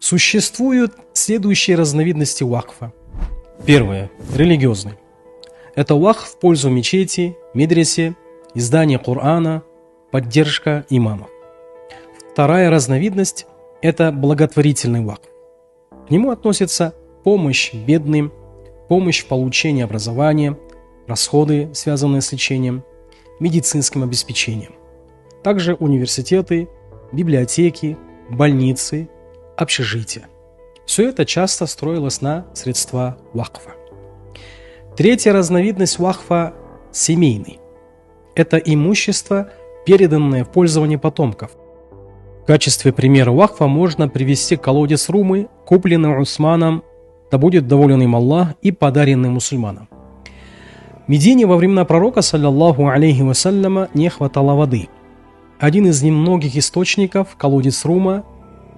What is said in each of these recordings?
Существуют следующие разновидности вакфа. Первое. Религиозный. Это вакф в пользу мечети, медресе, издание Корана, поддержка имамов. Вторая разновидность – это благотворительный вакф. К нему относится помощь бедным, помощь в получении образования, расходы, связанные с лечением, медицинским обеспечением. Также университеты, библиотеки, больницы, общежития. Все это часто строилось на средства вакфа. Третья разновидность вакфа – семейный. Это имущество, переданное в пользование потомков. В качестве примера вакфа можно привести колодец Румы, купленный Усманом, да будет доволен им Аллах, и подаренный мусульманам. В Медине во времена пророка, саллаллаху алейхи вассаляма, не хватало воды. Один из немногих источников, колодец Рума,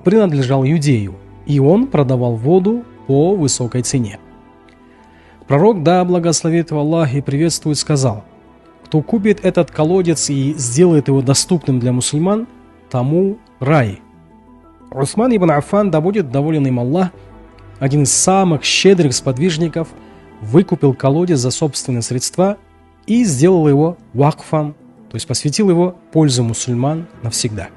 принадлежал Иудею, и он продавал воду по высокой цене. Пророк, да благословит его Аллах и приветствует, сказал: «Кто купит этот колодец и сделает его доступным для мусульман, тому рай». Усман ибн Аффан, да будет доволен им Аллах, один из самых щедрых сподвижников, выкупил колодец за собственные средства и сделал его вакфом, то есть посвятил его пользу мусульман навсегда.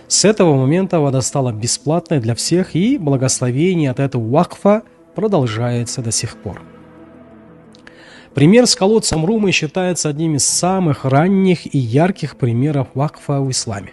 С этого момента вода стала бесплатной для всех, и благословение от этого вакфа продолжается до сих пор. Пример с колодцем Румы считается одним из самых ранних и ярких примеров вакфа в исламе.